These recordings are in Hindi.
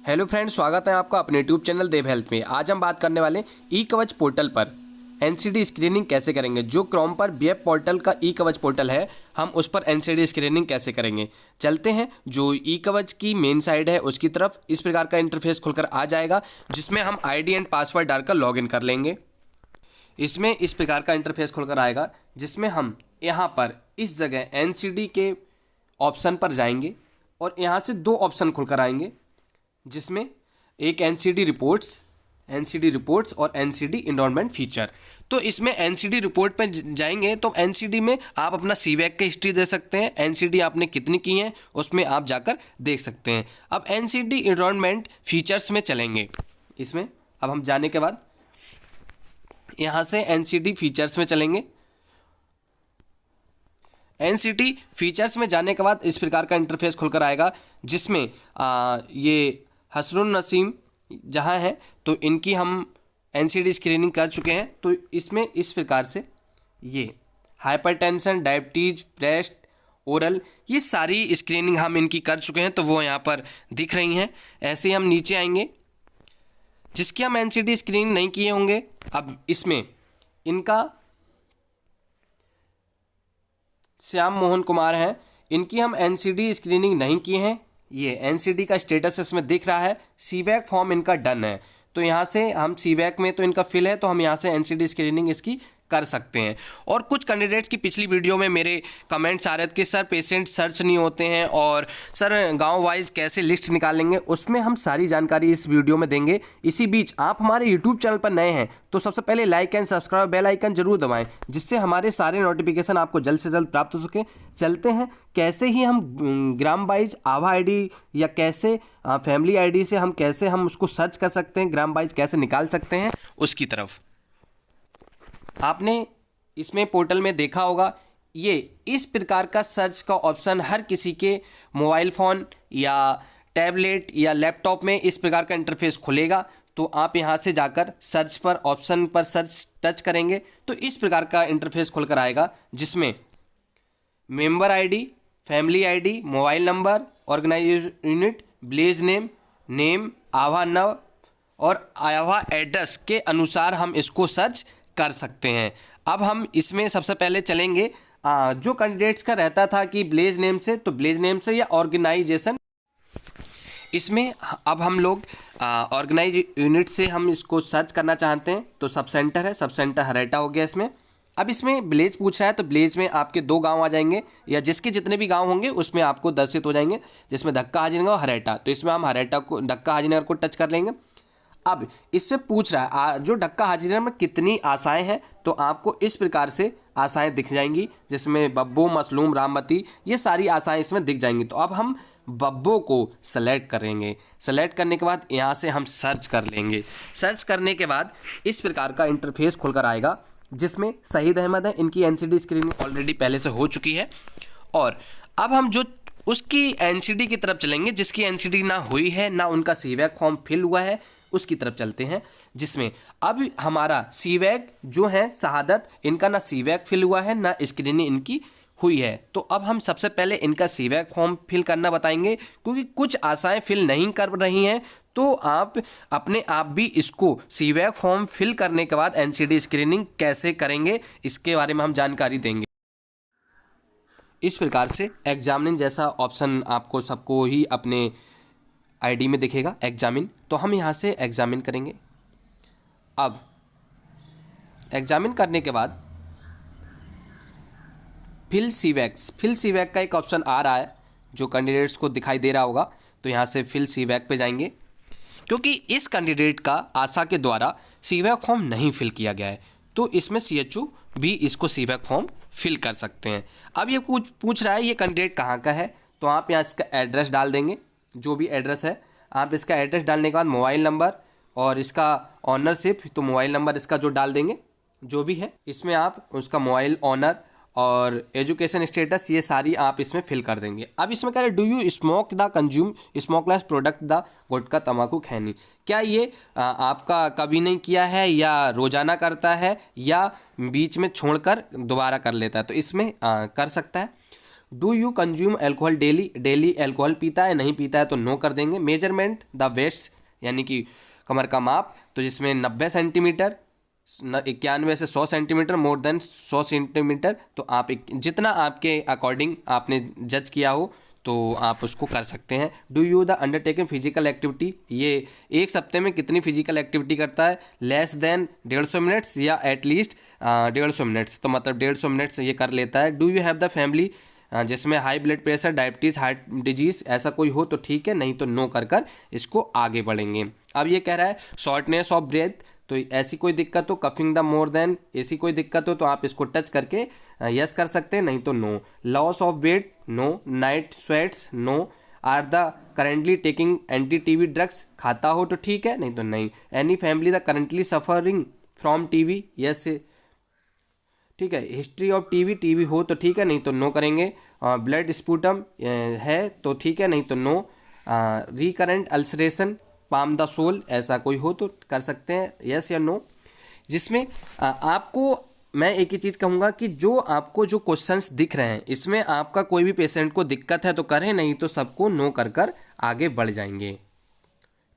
हेलो फ्रेंड्स, स्वागत है आपका अपने यूट्यूब चैनल देव हेल्थ में। आज हम बात करने वाले ई कवच पोर्टल पर एनसीडी स्क्रीनिंग कैसे करेंगे। जो क्रोम पर वेब पोर्टल का ई कवच पोर्टल है, हम उस पर एनसीडी स्क्रीनिंग कैसे करेंगे। चलते हैं जो ई कवच की मेन साइड है उसकी तरफ। इस प्रकार का इंटरफेस खुलकर आ जाएगा जिसमें हम आईडी एंड पासवर्ड डालकर लॉगिन कर लेंगे। इसमें इस प्रकार का इंटरफेस खुलकर आएगा जिसमें हम यहाँ पर इस जगह एनसीडी के ऑप्शन पर जाएंगे और यहाँ से दो ऑप्शन खुलकर आएंगे जिसमें एक एनसीडी रिपोर्ट्स और एनसीडी एनरोलमेंट फीचर। तो इसमें एनसीडी रिपोर्ट पर जाएंगे तो एनसीडी में आप अपना सीवैक की हिस्ट्री दे सकते हैं। एनसीडी आपने कितनी की हैं उसमें आप जाकर देख सकते हैं। अब एनसीडी एनरोलमेंट फीचर्स में चलेंगे। इसमें अब हम जाने के बाद यहाँ से एनसीडी फीचर्स में चलेंगे। एनसीडी फीचर्स में जाने के बाद इस प्रकार का इंटरफेस खुलकर आएगा जिसमें ये हसरुन नसीम जहाँ हैं तो इनकी हम एनसीडी स्क्रीनिंग कर चुके हैं। तो इसमें इस प्रकार से ये हाइपरटेंशन, डायबिटीज, ब्रेस्ट, ओरल, ये सारी स्क्रीनिंग हम इनकी कर चुके हैं तो वो यहाँ पर दिख रही हैं। ऐसे ही हम नीचे आएंगे जिसकी हम एनसीडी स्क्रीनिंग नहीं किए होंगे। अब इसमें इनका श्याम मोहन कुमार हैं, इनकी हम एनसीडी स्क्रीनिंग नहीं किए हैं। ये एनसीडी का स्टेटस इसमें दिख रहा है। सीवैक फॉर्म इनका डन है तो यहाँ से हम सीवैक में तो इनका फिल है तो हम यहाँ से एनसीडी स्क्रीनिंग इसकी कर सकते हैं। और कुछ कैंडिडेट्स की पिछली वीडियो में मेरे कमेंट्स आ रहे थे कि सर पेशेंट सर्च नहीं होते हैं और सर गांव वाइज कैसे लिस्ट निकालेंगे, उसमें हम सारी जानकारी इस वीडियो में देंगे। इसी बीच आप हमारे यूट्यूब चैनल पर नए हैं तो सबसे पहले like and subscribe, bell icon जरूर दबाएं जिससे हमारे सारे नोटिफिकेशन आपको जल्द से जल्द प्राप्त हो सके। चलते हैं कैसे ही हम ग्राम वाइज आभा आईडी या कैसे फैमिली आईडी से हम कैसे हम उसको सर्च कर सकते हैं, ग्राम वाइज कैसे निकाल सकते हैं उसकी तरफ। आपने इसमें पोर्टल में देखा होगा ये इस प्रकार का सर्च का ऑप्शन हर किसी के मोबाइल फ़ोन या टैबलेट या लैपटॉप में इस प्रकार का इंटरफेस खुलेगा। तो आप यहाँ से जाकर सर्च पर ऑप्शन पर सर्च टच करेंगे तो इस प्रकार का इंटरफेस खुलकर आएगा जिसमें member ID, family ID, mobile number, organise unit, village name, Abha नव और आभा एड्रेस के अनुसार हम इसको सर्च कर सकते हैं। अब हम इसमें सबसे पहले चलेंगे जो कैंडिडेट्स का रहता था कि विलेज नेम से, तो विलेज नेम से या ऑर्गेनाइजेशन, इसमें अब हम लोग ऑर्गेनाइज यूनिट से हम इसको सर्च करना चाहते हैं तो सब सेंटर है, सब सेंटर हरेटा हो गया इसमें। अब इसमें विलेज पूछ रहा है तो विलेज में आपके दो गांव आ जाएंगे या जिसके जितने भी गांव होंगे उसमें आपको दर्शित हो जाएंगे जिसमें धक्का हाजीनगर और हरेटा। तो इसमें हम हरेटा को, धक्का हाजीनगर को टच कर लेंगे। अब इसमें पूछ रहा है जो धक्का हाजीनगर में कितनी आशाएं हैं तो आपको इस प्रकार से आशाएं दिख जाएंगी जिसमें बब्बो, मसलूम, रामबती, ये सारी आशाएं इसमें दिख जाएंगी। तो अब हम बब्बो को सेलेक्ट करेंगे। सेलेक्ट करने के बाद यहाँ से हम सर्च कर लेंगे। सर्च करने के बाद इस प्रकार का इंटरफेस खुलकर आएगा जिसमें शहीद अहमद है, इनकी एनसीडी स्क्रीनिंग ऑलरेडी पहले से हो चुकी है। और अब हम जो उसकी एनसीडी की तरफ चलेंगे जिसकी एनसीडी ना हुई है ना उनका सीवैक फॉर्म फिल हुआ है उसकी तरफ चलते हैं जिसमें अब हमारा सीवैक जो है शहादत, इनका ना सीवैक फिल हुआ है ना स्क्रीनिंग इनकी हुई है। तो अब हम सबसे पहले इनका सीवैक फॉर्म फिल करना बताएंगे क्योंकि कुछ आशाएं फिल नहीं कर रही हैं तो आप अपने आप भी इसको सीवैक फॉर्म फिल करने के बाद एनसीडी स्क्रीनिंग कैसे करेंगे इसके बारे में हम जानकारी देंगे। इस प्रकार से एग्जामिन जैसा ऑप्शन आपको सबको ही अपने आईडी में दिखेगा, एग्जामिन। तो हम यहाँ से एग्जामिन करेंगे। अब एग्जामिन करने के बाद फिल सीवैक का एक ऑप्शन आ रहा है जो कैंडिडेट्स को दिखाई दे रहा होगा। तो यहाँ से फिल सीवैक पे जाएंगे क्योंकि इस कैंडिडेट का आशा के द्वारा सीवैक फॉर्म नहीं फिल किया गया है तो इसमें सीएचओ भी इसको सीवैक फॉर्म फिल कर सकते हैं। अब ये कुछ पूछ रहा है ये कैंडिडेट कहाँ का है तो आप यहाँ इसका एड्रेस डाल देंगे, जो भी एड्रेस है आप इसका एड्रेस डालने के बाद मोबाइल नंबर और इसका ऑनरशिप, तो मोबाइल नंबर इसका जो डाल देंगे जो भी है इसमें आप उसका मोबाइल ऑनर और एजुकेशन स्टेटस ये सारी आप इसमें फिल कर देंगे। अब इसमें कह रहे do you smoke the consume smokeless product the gutkha, तम्बाकू, खैनी, क्या ये आपका कभी नहीं किया है या रोजाना करता है या बीच में छोड़कर दोबारा कर लेता है, तो इसमें कर सकता है। Do you consume alcohol daily, daily alcohol पीता है, नहीं पीता है तो नो कर देंगे। मेजरमेंट द वेस्ट यानी कि कमर का माप, तो जिसमें 90 सेंटीमीटर, 91 से 100 सेंटीमीटर, मोर देन 100 सेंटीमीटर, तो आप जितना आपके अकॉर्डिंग आपने जज किया हो तो आप उसको कर सकते हैं। Do you the undertaking physical activity, ये एक सप्ते में कितनी फिजिकल एक्टिविटी करता है, लेस देन 150 मिनट्स या एटलीस्ट 150 मिनट्स, तो मतलब 150 मिनट्स ये कर लेता है। Do you have the family जिसमें high blood pressure, diabetes, heart disease ऐसा कोई हो तो ठीक है, नहीं तो नो कर कर इसको आगे बढ़ेंगे। अब ये कह रहा है शॉर्टनेस ऑफ ब्रेथ, तो ऐसी कोई दिक्कत हो, कफिंग द मोर देन, ऐसी कोई दिक्कत हो तो आप इसको टच करके यस कर सकते हैं, नहीं तो no. Loss of weight no, night sweats no, are they currently taking anti TB drugs, खाता हो तो ठीक है, नहीं तो नहीं। Any family they currently suffering from TB, yes ठीक है। हिस्ट्री ऑफ टीबी, टीबी हो तो ठीक है, नहीं तो नो करेंगे। ब्लड स्पूटम है तो ठीक है, नहीं तो no. Recurrent ulceration palm the sole, ऐसा कोई हो तो कर सकते हैं यस या नो। जिसमें आपको मैं एक ही चीज़ कहूँगा कि जो आपको जो क्वेश्चंस दिख रहे हैं इसमें आपका कोई भी पेशेंट को दिक्कत है तो करें, नहीं तो सबको नो कर कर आगे बढ़ जाएंगे।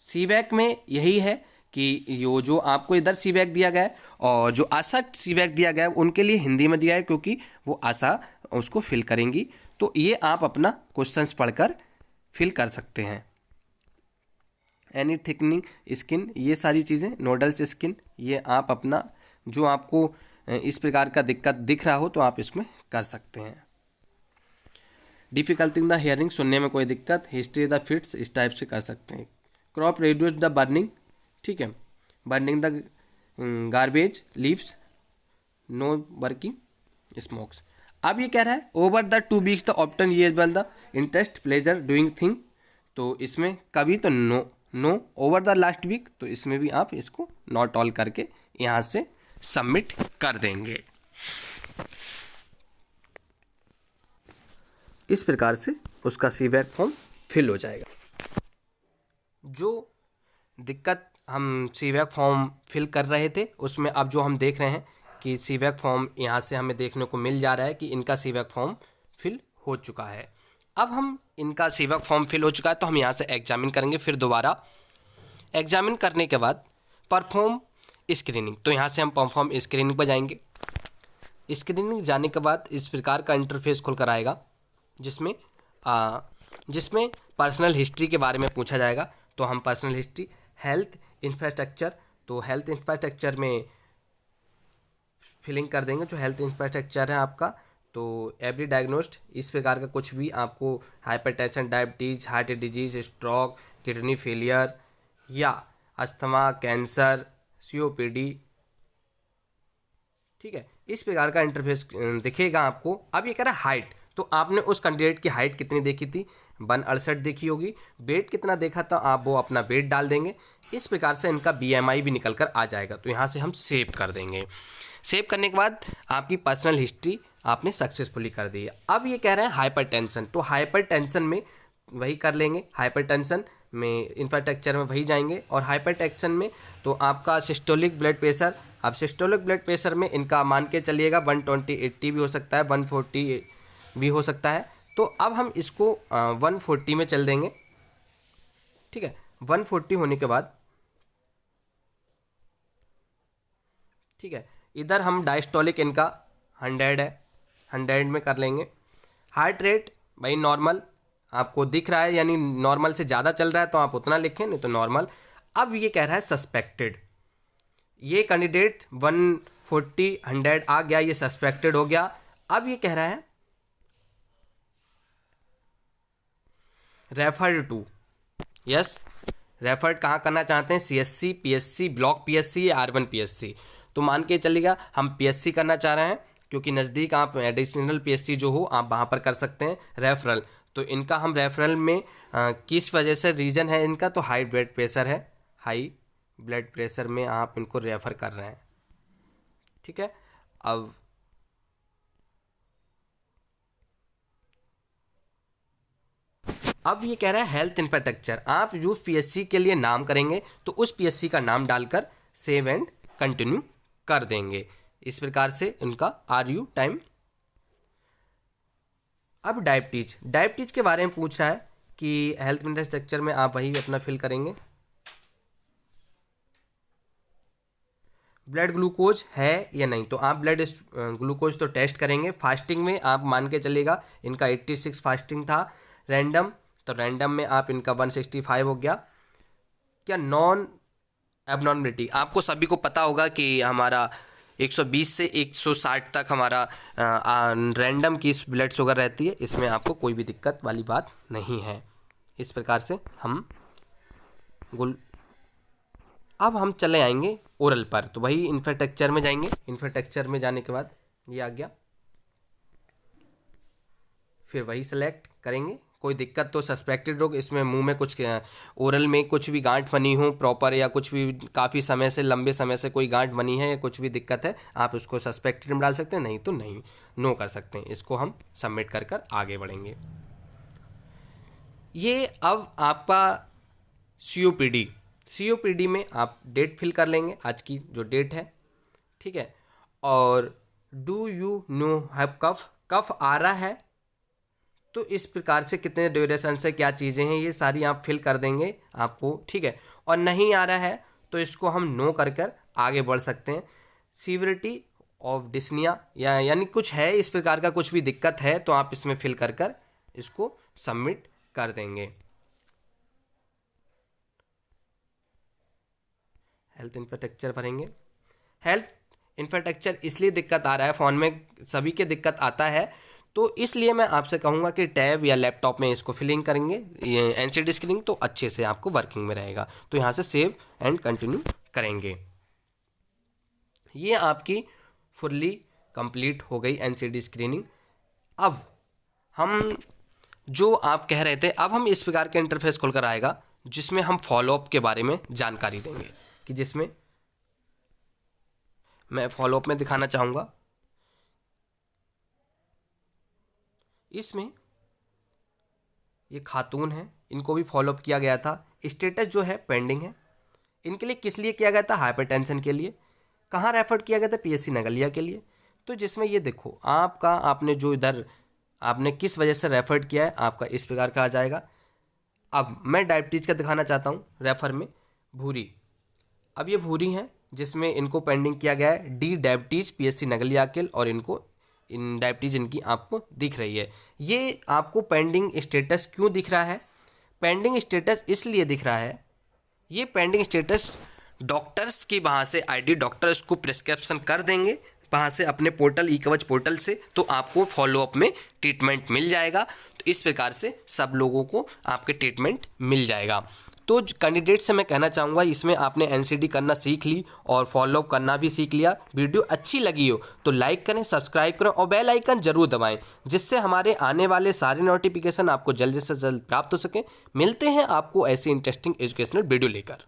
सीवैक में यही है कि यो जो आपको इधर सीवैक दिया गया है और जो आशा सीवैक दिया गया है उनके लिए हिंदी में दिया है क्योंकि वो आशा उसको फिल करेंगी, तो ये आप अपना क्वेश्चंस पढ़कर फिल कर सकते हैं। एनी थिकनिंग स्किन, ये सारी चीज़ें, नोडल्स स्किन, ये आप अपना जो आपको इस प्रकार का दिक्कत दिख रहा हो तो आप इसमें कर सकते हैं। डिफिकल्टी इन द हियरिंग, सुनने में कोई दिक्कत, हिस्ट्री द फिट्स, इस टाइप से कर सकते हैं। क्रॉप रिड्यूस द बर्निंग, ठीक है, burning the garbage leaves, no working smokes. अब ये कह रहा है over the 2 weeks the often ये been the interest pleasure doing thing, तो इसमें कभी तो no, no. Over the last week, तो इसमें भी आप इसको नॉट ऑल करके यहाँ से सबमिट कर देंगे। इस प्रकार से उसका सीवैक फॉर्म फिल हो जाएगा। जो दिक्कत हम सीवैक फॉर्म फिल कर रहे थे उसमें अब जो हम देख रहे हैं कि सीवैक फॉर्म यहाँ से हमें देखने को मिल जा रहा है कि इनका सीवैक फॉर्म फिल हो चुका है। अब हम इनका सीवैक फॉर्म फिल हो चुका है तो हम यहाँ से एग्जामिन करेंगे। फिर दोबारा एग्जामिन करने के बाद परफॉर्म स्क्रीनिंग, तो यहाँ से हम परफॉर्म स्क्रीनिंग पर जाएंगे। स्क्रीनिंग जाने के बाद इस प्रकार का इंटरफेस खुल कर आएगा जिसमें पर्सनल हिस्ट्री के बारे में पूछा जाएगा। तो हम पर्सनल हिस्ट्री, हेल्थ इंफ्रास्ट्रक्चर, तो हेल्थ इंफ्रास्ट्रक्चर में फिलिंग कर देंगे जो हेल्थ इंफ्रास्ट्रक्चर है आपका। तो एवरी डायग्नोस्ड, इस प्रकार का कुछ भी आपको hypertension, diabetes, heart disease, stroke, kidney failure या अस्थमा, कैंसर, COPD, ठीक है, इस प्रकार का इंटरफेस दिखेगा आपको। अब ये कह रहा है हाइट, तो आपने उस कैंडिडेट की हाइट कितनी देखी थी, 168 देखी होगी। वेट कितना देखा था, आप वो अपना वेट डाल देंगे। इस प्रकार से इनका BMI भी निकल कर आ जाएगा, तो यहाँ से हम सेव कर देंगे। सेव करने के बाद आपकी पर्सनल हिस्ट्री आपने सक्सेसफुली कर दी है। अब ये कह रहे हैं हाइपरटेंशन, तो हाइपरटेंशन में वही कर लेंगे। हाइपरटेंशन में इंफ्रास्ट्रक्चर में वही जाएंगे और हाइपरटेंशन में तो आपका सिस्टोलिक ब्लड प्रेशर, अब सिस्टोलिक ब्लड प्रेशर में इनका मान के चलिएगा 120/80 भी हो सकता है, 140 भी हो सकता है। तो अब हम इसको 140 में चल देंगे, ठीक है। 140 होने के बाद, ठीक है, इधर हम डायस्टोलिक इनका 100 है, 100 में कर लेंगे। हार्ट रेट भाई नॉर्मल आपको दिख रहा है, यानी नॉर्मल से ज़्यादा चल रहा है तो आप उतना लिखें, नहीं तो नॉर्मल। अब ये कह रहा है सस्पेक्टेड, ये कैंडिडेट 140 100 आ गया, ये सस्पेक्टेड हो गया। अब ये कह रहा है रेफर्ड टू, यस, रेफर्ड कहाँ करना चाहते हैं, CSC, PSC, ब्लॉक PSC या R1 PSC। तो मान के चलिएगा हम PSC करना चाह रहे हैं क्योंकि नज़दीक आप एडिशनल PSC जो हो आप वहाँ पर कर सकते हैं रेफरल। तो इनका हम रेफरल में किस वजह से रीज़न है इनका, तो हाई ब्लड प्रेशर है, हाई ब्लड प्रेशर में आप इनको रेफ़र कर रहे हैं, ठीक है। अब ये कह रहा है हेल्थ इंफ्रास्ट्रक्चर, आप जो PSC के लिए नाम करेंगे तो उस PSC का नाम डालकर सेव एंड कंटिन्यू कर देंगे। इस प्रकार से इनका RU टाइम। अब डायबिटीज के बारे में पूछ रहा है कि हेल्थ मिनरल स्ट्रक्चर में आप वही अपना फिल करेंगे। ब्लड ग्लूकोज है या नहीं, तो आप ब्लड ग्लूकोज तो टेस्ट करेंगे। फास्टिंग में आप मान के चलिएगा इनका 86 फास्टिंग था। रैंडम, तो रैंडम में आप इनका 165 हो गया। क्या नॉन एबनॉर्मलिटी, आपको सभी को पता होगा कि हमारा 120 से 160 तक हमारा रैंडम की ब्लड शुगर रहती है, इसमें आपको कोई भी दिक्कत वाली बात नहीं है। इस प्रकार से अब हम चले आएंगे ओरल पर, तो वही इंफ्रास्ट्रक्चर में जाएंगे। इंफ्रास्ट्रक्चर में जाने के बाद ये आ गया, फिर वही सेलेक्ट करेंगे। कोई दिक्कत तो सस्पेक्टेड रोग, इसमें मुंह में कुछ ओरल में कुछ भी गांठ बनी हो प्रॉपर, या कुछ भी काफ़ी समय से लंबे समय से कोई गांठ बनी है या कुछ भी दिक्कत है, आप उसको सस्पेक्टेड में डाल सकते हैं, नहीं तो नहीं, नो कर सकते हैं। इसको हम सबमिट कर आगे बढ़ेंगे। ये अब आपका सीओपीडी में आप डेट फिल कर लेंगे, आज की जो डेट है, ठीक है। और do you no have cough आ रहा है, तो इस प्रकार से कितने ड्यूरेशन से क्या चीज़ें हैं ये सारी आप फिल कर देंगे आपको, ठीक है। और नहीं आ रहा है तो इसको हम नो कर आगे बढ़ सकते हैं। सीवियरिटी ऑफ डिस्निया यानी कुछ है इस प्रकार का, कुछ भी दिक्कत है तो आप इसमें फिल कर इसको सबमिट कर देंगे। हेल्थ इंफ्रास्ट्रक्चर भरेंगे। हेल्थ इंफ्रास्ट्रक्चर इसलिए दिक्कत आ रहा है, फ़ोन में सभी के दिक्कत आता है, तो इसलिए मैं आपसे कहूँगा कि टैब या लैपटॉप में इसको फिलिंग करेंगे, ये एनसीडी स्क्रीनिंग, तो अच्छे से आपको वर्किंग में रहेगा। तो यहाँ से सेव एंड कंटिन्यू करेंगे। ये आपकी फुल्ली कंप्लीट हो गई एनसीडी स्क्रीनिंग। अब हम जो आप कह रहे थे, अब हम इस प्रकार का इंटरफेस खोलकर आएगा जिसमें हम फॉलोअप के बारे में जानकारी देंगे, कि जिसमें मैं फॉलोअप में दिखाना चाहूँगा। इसमें ये खातून है, इनको भी फॉलोअप किया गया था। स्टेटस जो है पेंडिंग है। इनके लिए किस लिए किया गया था? हाइपरटेंशन के लिए। कहाँ रेफर किया गया था? पीएससी नगलिया के लिए। तो जिसमें ये देखो आपने जो इधर आपने किस वजह से रेफर किया है, आपका इस प्रकार का आ जाएगा। अब मैं डायबिटीज़ का दिखाना चाहता हूँ रेफर में। भूरी, अब ये भूरी हैं जिसमें इनको पेंडिंग किया गया है डी डायबिटीज़ पीएससी नगलिया के, और इनको इन डायबिटीज़ इनकी आपको दिख रही है। ये आपको पेंडिंग स्टेटस क्यों दिख रहा है? पेंडिंग स्टेटस इसलिए दिख रहा है, ये पेंडिंग स्टेटस डॉक्टर्स की वहाँ से आईडी, डॉक्टर इसको प्रिस्क्रिप्शन कर देंगे वहाँ से अपने पोर्टल ई कवच पोर्टल से, तो आपको फॉलोअप में ट्रीटमेंट मिल जाएगा। तो इस प्रकार से सब लोगों को आपके ट्रीटमेंट मिल जाएगा। तो कैंडिडेट से मैं कहना चाहूँगा, इसमें आपने एनसीडी करना सीख ली और फॉलोअप करना भी सीख लिया। वीडियो अच्छी लगी हो तो लाइक करें, सब्सक्राइब करें और बेल आइकन जरूर दबाएं, जिससे हमारे आने वाले सारे नोटिफिकेशन आपको जल्द से जल्द प्राप्त हो सके। मिलते हैं आपको ऐसी इंटरेस्टिंग एजुकेशनल वीडियो लेकर।